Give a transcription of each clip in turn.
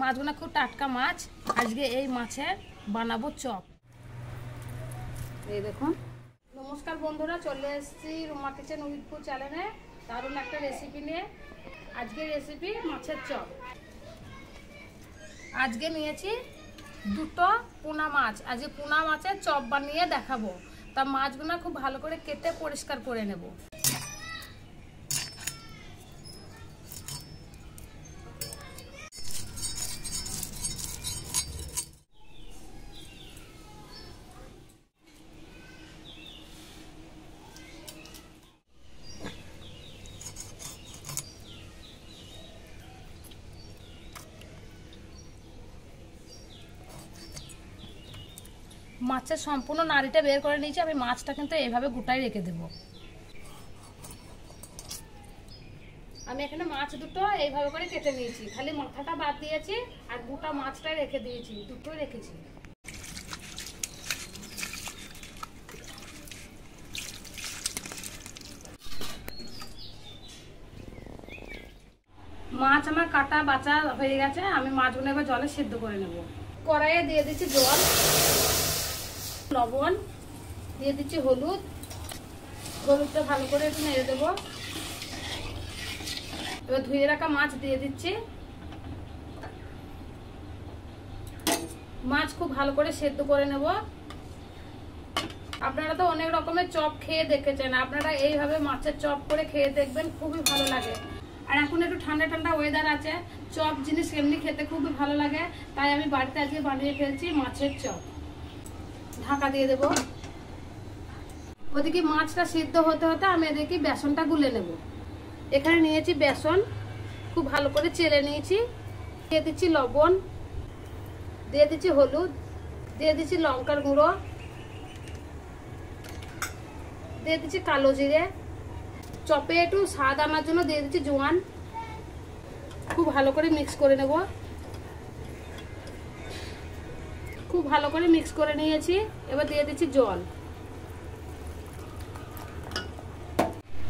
মাছগুলো খুব টাটকা মাছ। আজকে এই মাছের বানাবো চপ। এই দেখুন। নমস্কার বন্ধুরা, চলে এসেছি রুমা কিচেন উইথ ফুড চ্যানেলে দারুণ একটা রেসিপি নিয়ে। আজকের রেসিপি মাছের চপ। আজকে নিয়েছি দুটো পোনা মাছ। আজকে পোনা মাছের চপ বানিয়ে দেখাবো। তা মাছগুলো খুব ভালো করে কেটে পরিষ্কার করে নেব। মাছের সম্পূর্ণ নাড়িটা বের করে নিয়েছি। আমি মাছটা কিন্তু এইভাবে গোটাই রেখে দেব। আমি এখানে মাছ দুটো এইভাবে করে কেটে নিয়েছি, খালি মাথাটা বাদ দিয়েছি আর গোটা মাছটাই রেখে দিয়েছি, দুটোই রেখেছি। মাছ আমার কাটা বাছা হয়ে গেছে। আমি মাছগুলো এবার জলে সিদ্ধ করে নেব। কড়াইয়ে দিয়ে দিচ্ছি জল, লবণ দিয়ে দিচ্ছি, হলুদটা ভালো করে একটু নেড়ে দেবো। এবার ধুয়ে রাখা মাছ দিয়ে দিচ্ছি। মাছ খুব ভালো করে সেদ্ধ করে নেব। আপনারা তো অনেক রকমের চপ খেয়ে দেখেছেন, আপনারা এইভাবে মাছের চপ করে খেয়ে দেখবেন, খুবই ভালো লাগে। আর এখন একটু ঠান্ডা ঠান্ডা ওয়েদার আছে, চপ জিনিস এমনি খেতে খুবই ভালো লাগে। তাই আমি বাড়িতে আজকে বানিয়ে ফেলছি মাছের চপ। ঢাকা দিয়ে দেবো। ওদিকে মাছটা সিদ্ধ হতে হতে আমি এদিকে বেসনটা গুলে নেব। এখানে নিয়েছি বেসন, খুব ভালো করে চেলে নিয়েছি। দিয়ে দিচ্ছি লবণ, দিয়ে দিচ্ছি হলুদ, দিয়ে দিচ্ছি লঙ্কার গুঁড়ো, দিয়ে দিচ্ছি কালো জিরে। চপে একটু স্বাদ আনার জন্য দিয়ে দিচ্ছি জোয়ান। খুব ভালো করে মিক্স করে নেব। খুব ভালো করে মিক্স করে নিয়েছি। এবার দিয়ে দিচ্ছি জল।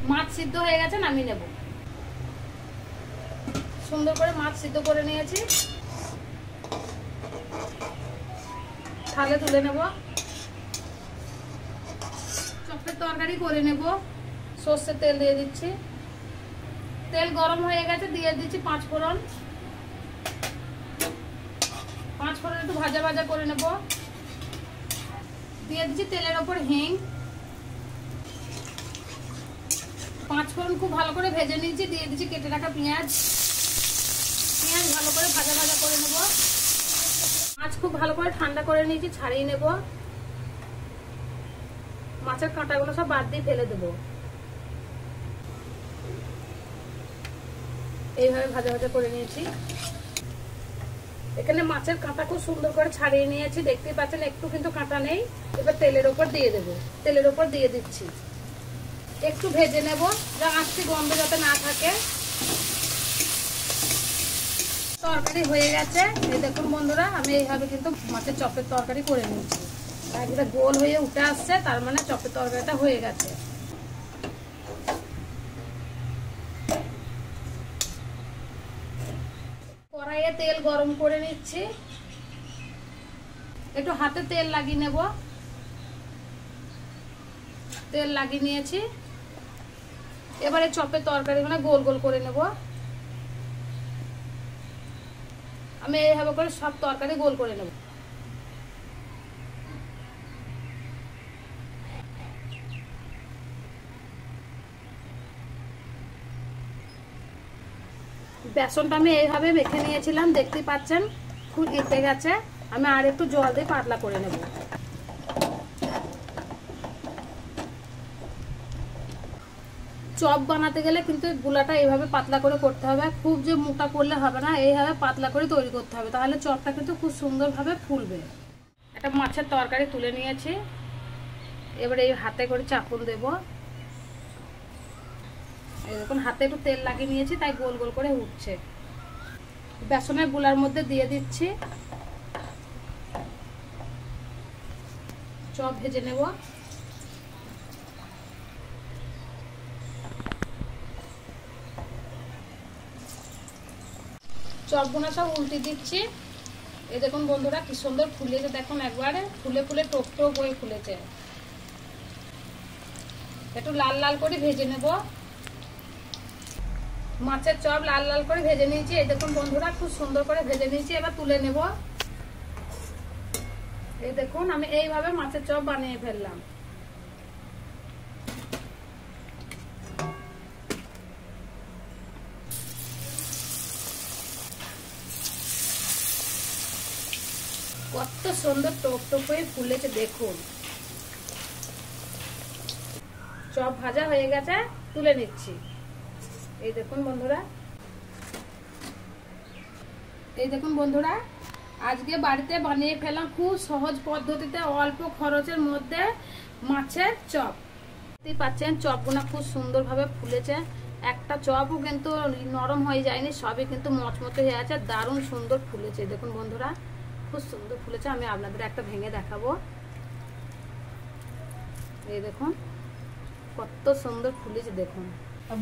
মাছ সিদ্ধ হয়ে গেছে, নামিয়ে নেব। সুন্দর করে মাছ সিদ্ধ করে নিয়েছি, থালে তুলে নেব। চপের তরকারি করে নেব। সর্ষের তেল দিয়ে দিচ্ছি। তেল গরম হয়ে গেছে, দিয়ে দিচ্ছি 5 ফোড়ন। 5 ফোড়ন একটু ভাজা ভাজা করে নেব। দিয়ে দিচ্ছি তেলের ওপর হিং। 5 ফোড়ন খুব ভালো করে ভেজে নিয়েছি। দিয়ে দিচ্ছি কেটে রাখা পেঁয়াজ। পেঁয়াজ ভালো করে ভাজা ভাজা করে নেব। মাছ খুব ভালো করে ঠান্ডা করে নিয়েছি, ছাড়িয়ে নেব। মাছের কাঁটাগুলো সব বাদ দিয়ে ফেলে দেবো। এইভাবে ভাজা ভাজা করে নিয়েছি। এখানে মাছের কাঁটা খুব সুন্দর করে ছাড়িয়ে নিয়েছি, দেখতেই পাচ্ছেন একটু কিন্তু কাঁটা নেই। এবার তেলের ওপর দিয়ে দেবো। তেলের ওপর দিয়ে দিচ্ছি। একটু ভেজে নেব, যা আঁশটি গন্ধ যাতে না থাকে। তরকারি হয়ে গেছে। এই দেখুন বন্ধুরা, আমি এইভাবে কিন্তু মাছের চপের তরকারি করে নিয়েছি। একটা গোল হয়ে উঠে আসছে, তার মানে চপের তরকারিটা হয়ে গেছে। কড়াইয়ে তেল গরম করে নিচ্ছি। একটু হাতে তেল লাগিয়ে নেব। তেল লাগিয়ে নিয়েছি। এবারে চপের তরকারিগুলো গোল গোল করে নেব। আমি এইভাবে করে সব তরকারি গোল করে নেব। বেসনটা আমি এইভাবে মেখে নিয়েছিলাম, দেখতেই পাচ্ছেন খুব এঁটে গেছে। আমি আর একটু জল দিয়ে পাতলা করে নেব। চপ বানাতে গেলে কিন্তু গুলাটা এইভাবে পাতলা করে করতে হবে। খুব যে মোটা করলে হবে না, এইভাবে পাতলা করে তৈরি করতে হবে, তাহলে চপটা কিন্তু খুব সুন্দরভাবে ফুলবে। একটা মাছের তরকারি তুলে নিয়েছি। এবার এই হাতে করে চাপুন দেব। দেখুন হাতে একটু তেল লাগিয়ে নিয়েছি, তাই গোল গোল করে উঠছে। বেসনের গুলার মধ্যে দিয়ে দিচ্ছি। চপ ভেজে নেব। চপগুলো সব উল্টে দিচ্ছি। এই দেখুন বন্ধুরা কি সুন্দর ফুলেছে, দেখুন একবারে ফুলে ফুলে টোপ টোপ হয়ে ফুলেছে। একটু লাল লাল করে ভেজে নেব। মাছের চপ লাল লাল করে ভেজে নিয়েছি। এই দেখুন বন্ধুরা খুব সুন্দর করে ভেজে নিয়েছি। এবার তুলে নেব। এই দেখুন আমি এইভাবে মাছের চপ বানিয়ে ফেললাম। কত সুন্দর টোপ টোপ হয়ে ফুলেছে দেখুন। চপ ভাজা হয়ে গেছে, তুলে নিচ্ছি। এই দেখুন বন্ধুরা, এই দেখুন বন্ধুরা আজকে বাড়িতে বানিয়ে ফেলাম খুব সহজ পদ্ধতিতে অল্প খরচের মধ্যে মাছের চপ। দেখতেই পাচ্ছেন চপগুলো খুব সুন্দরভাবে ফুলেছে। একটা চপও কিন্তু নরম হয়ে যায়নি, সবই কিন্তু মচমচে হয়ে আছে, দারুণ সুন্দর ফুলেছে। দেখুন বন্ধুরা খুব সুন্দর ফুলেছে। আমি আপনাদের একটা ভেঙে দেখাবো। এই দেখুন কত সুন্দর ফুলেছে দেখুন।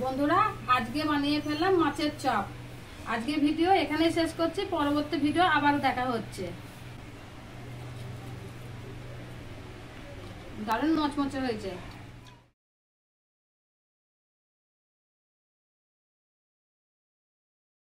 বন্ধুরা আজকে বানিয়ে ফেললাম মাছের চপ। আজকের ভিডিও এখানেই শেষ করছি, পরবর্তী ভিডিও আবার দেখা হচ্ছে। দারুণ মচমচে হয়েছে।